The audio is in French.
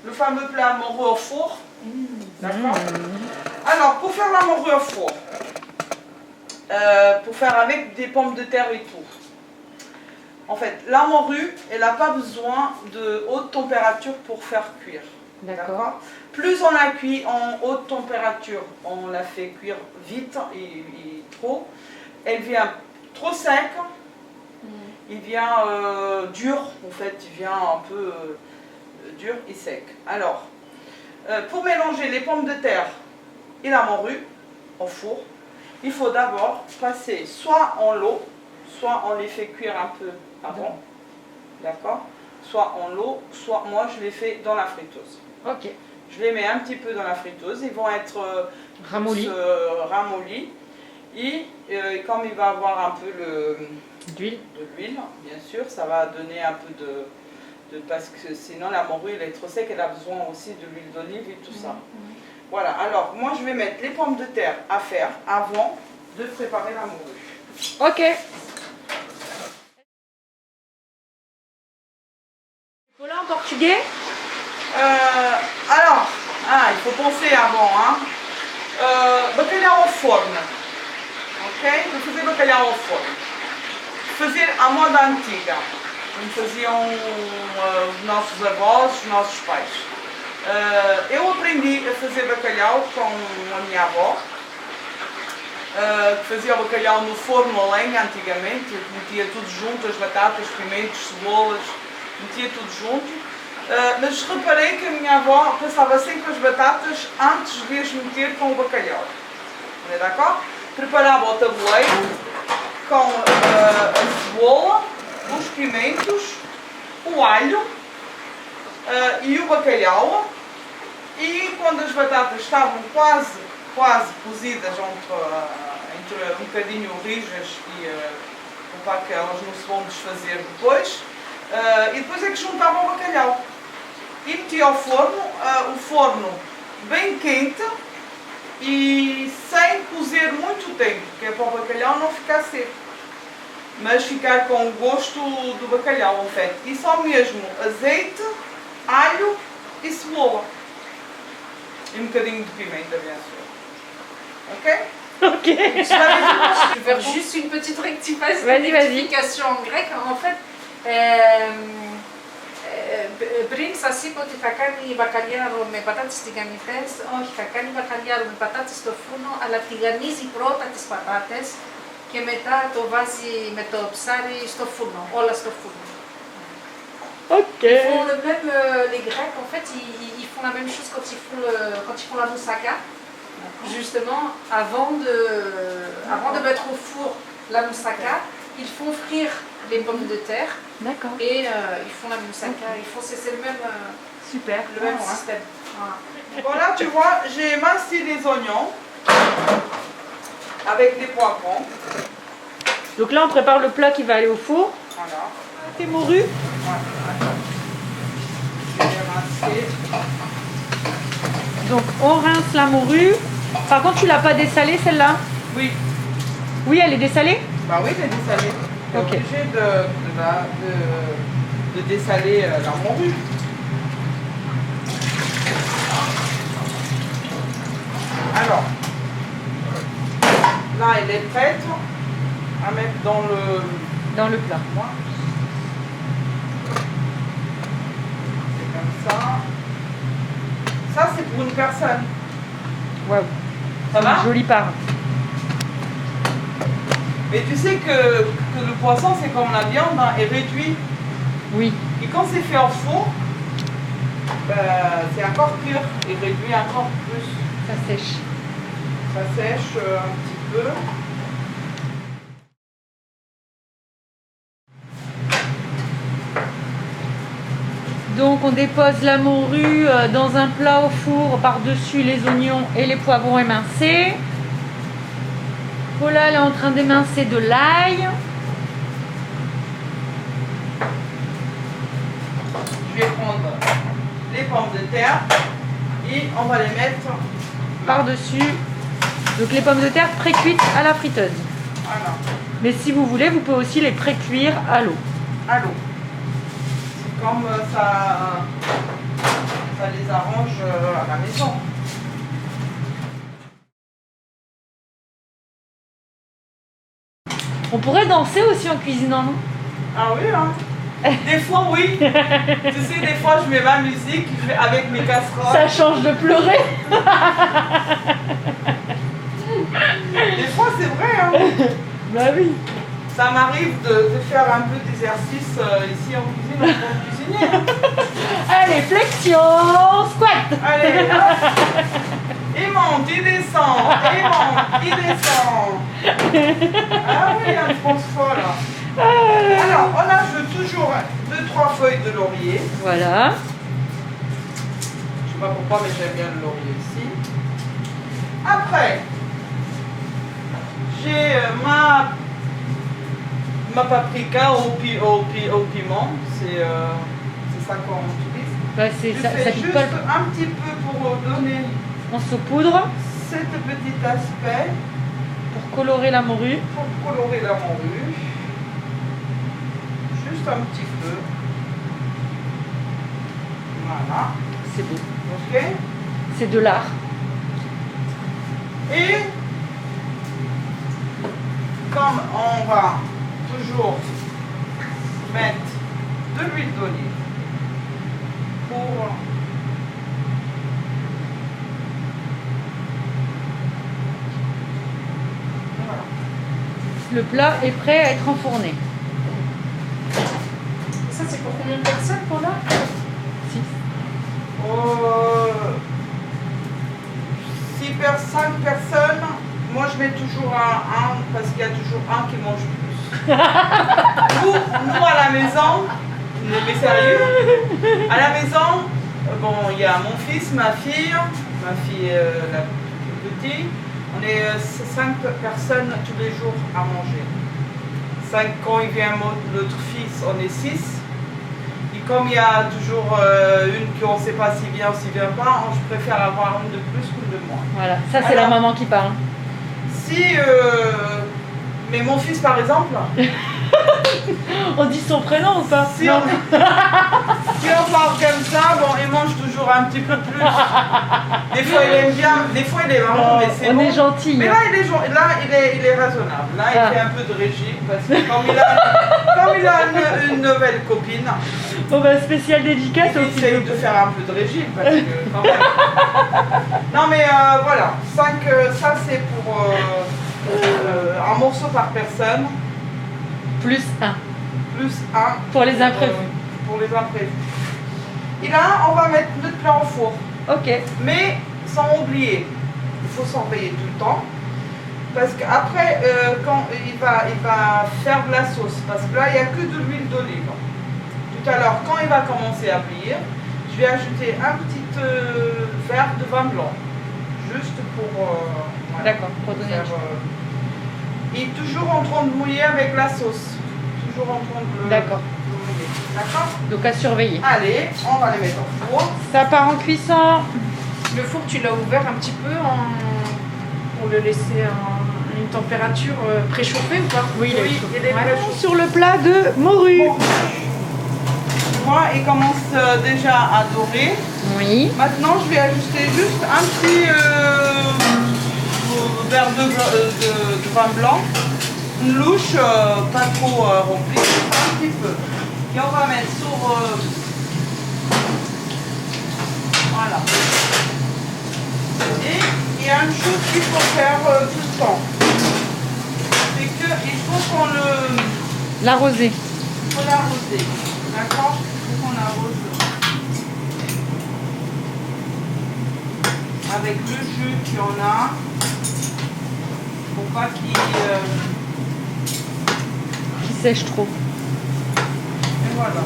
le fameux plat morue au four. D'accord. Alors, pour faire la morue au four, pour faire avec des pommes de terre et tout, en fait, la morue, elle n'a pas besoin de haute température pour faire cuire. D'accord. Plus on la cuit en haute température, on la fait cuire vite et trop, elle vient trop sec, il vient dur, en fait, il vient un peu dur et sec. Alors, pour mélanger les pommes de terre et la morue au four, il faut d'abord passer soit en l'eau, soit on les fait cuire un peu avant, d'accord, soit en l'eau, soit moi je les fais dans la friteuse. Ok. Je les mets un petit peu dans la friteuse, ils vont être ramollis. Et comme il va avoir un peu d'huile, bien sûr, ça va donner un peu de parce que sinon la morue elle est trop sec, elle a besoin aussi de l'huile d'olive et tout ça. Voilà, alors moi je vais mettre les pommes de terre à faire avant de préparer la morue. Ok. Voilà en portugais. Alors, il faut penser avant, hein. Bacalhau ao forno, ok? Vou fazer bacalhau ao forno. Fazer à moda antiga, como faziam os nossos avós, os nossos pais. Eu aprendi a fazer bacalhau com a minha avó, que fazia o bacalhau no forno a lenha antigamente, metia tudo junto, as batatas, pimentos, cebolas, metia tudo junto. Mas reparei que a minha avó passava sempre as batatas antes de as meter com o bacalhau. D'accord? Preparava o tabuleiro com a cebola, os pimentos, o alho e o bacalhau. E quando as batatas estavam quase cozidas, entre um bocadinho rijas para que elas não se vão desfazer depois, e depois é que juntava o bacalhau. E metia ao forno, o forno bem quente e sem cozer muito tempo, que é para o bacalhau não ficar seco, mas ficar com o gosto do bacalhau, em fait. E só mesmo azeite, alho e cebola. E um bocadinho de pimenta, bien sûr. Ok? Ok. Je vais faire juste une petite rectification en grec. En fait, πριν σας είπα ότι θα κάνει μπακαλιάρο με πατάτες τηγανιτές, όχι, θα κάνει μπακαλιάρο με πατάτες στο φούρνο, αλλά τηγανίζει πρώτα τις πατάτες και μετά το βάζει με το ψάρι στο φούρνο, όλα στο φούρνο. Ok. Ils font le même, les Grecs, en fait, ils font la même chose quand ils font la moussaka. Justement, avant de mettre au four la moussaka, ils font frire les pommes de terre. D'accord. Et ils font la moussaka. C'est le même, Super. Le même système. Voilà. Voilà, tu vois, j'ai émincé les oignons avec des poivrons. Donc là, on prépare le plat qui va aller au four. Voilà. Tes morues. Voilà. J'ai émincé. Donc on rince la morue. Par contre, tu l'as pas dessalée celle-là? Oui. Oui, elle est dessalée? Bah oui, elle est dessalée. Tu es obligé de dessaler la morue. Alors, là, elle est prête à mettre dans le plat. C'est comme ça. Ça, c'est pour une personne. Waouh. Ça va? Jolie part. Mais tu sais que le poisson, c'est comme la viande, hein, est réduit. Oui. Et quand c'est fait en four, c'est encore pur et réduit encore plus. Ça sèche. Ça sèche un petit peu. Donc on dépose la morue dans un plat au four, par-dessus les oignons et les poivrons émincés. Paula elle est en train d'émincer de l'ail. Je vais prendre les pommes de terre et on va les mettre par-dessus. Donc les pommes de terre pré-cuites à la friteuse. Voilà. Mais si vous voulez, vous pouvez aussi les pré-cuire à l'eau. À l'eau. Comme ça ça les arrange à la maison. On pourrait danser aussi en cuisinant, non? Ah oui, hein. Des fois, oui. Tu sais, des fois, je mets ma musique avec mes casseroles. Ça change de pleurer. Des fois, c'est vrai, hein. Bah oui. Ça m'arrive de faire un peu d'exercice ici en cuisine, en tant que cuisinier. Allez, flexion, squat. Allez, hop. Il monte, il descend, il monte, il descend. Ah oui, un France folle. Alors, on ajoute toujours 2-3 feuilles de laurier. Voilà. Je sais pas pourquoi, mais j'aime bien le laurier ici. Après, j'ai ma paprika au piment. C'est ça qu'on utilise. Bah, Je ça fais pique juste pas. un petit peu pour donner On saupoudre cet petit aspect, pour colorer la morue. pour colorer la morue. Juste un petit peu. Voilà. C'est beau. Ok. C'est de l'art. Et comme on va toujours mettre de l'huile d'olive pour voilà. Le plat est prêt à être enfourné. Ça, c'est pour combien de personnes, pour là? 6. 5 personnes, moi je mets toujours un parce qu'il y a toujours un qui mange plus. nous à la maison, mais sérieux, à la maison, bon, il y a mon fils, ma fille la plus petite, on est 5 personnes tous les jours à manger. 5 quand il vient l'autre fils, on est 6. Et comme il y a toujours une qu'on ne sait pas si vient ou si vient pas, je préfère avoir une de plus qu'une de moins. Voilà, ça c'est la Alors, maman qui parle. Si, mais mon fils par exemple, On dit son prénom ou pas? si on, si on parle comme ça, bon, il mange toujours un petit peu plus. Des fois il aime bien, des fois il est marrant, mais c'est On bon. est gentil. Mais là, il est raisonnable. Là, il Ah. fait un peu de régime parce que comme il a une nouvelle copine, Bon bah spécial dédicace il aussi. essaye de faire un peu de régime parce que quand même. Non mais voilà, 5, ça c'est pour un morceau par personne, Plus 1 plus un pour les imprévus. pour les imprévus. Et là, on va mettre notre plat au four. Ok. Mais sans oublier, il faut surveiller tout le temps. Parce qu'après, quand il va faire de la sauce, parce que là, il n'y a que de l'huile d'olive. Tout à l'heure, quand il va commencer à bouillir, je vais ajouter un petit verre de vin blanc. Juste pour... voilà, D'accord, pour donner faire, et toujours en train de mouiller avec la sauce. Toujours en train de D'accord. de mouiller. D'accord? Donc à surveiller. Allez, on va les mettre au four. Ça part en cuisson. Le four, tu l'as ouvert un petit peu pour le laisser à une température préchauffée ou pas? Oui, il est Oui, chaud. il est Ouais. préchauffé. Sur le plat de morue. Bon. Moi, il commence déjà à dorer. Oui. Maintenant, je vais ajouter juste un petit verre de vin blanc. Une louche pas trop remplie, un petit peu. Et on va mettre sur... voilà. Et il y a une chose qu'il faut faire tout le temps. C'est qu'il faut qu'on le... L'arroser. Il faut l'arroser. D'accord? Il faut qu'on l'arrose. Avec le jus qu'il y en a. Pour pas qu'il... Qui sèche trop. Et voilà.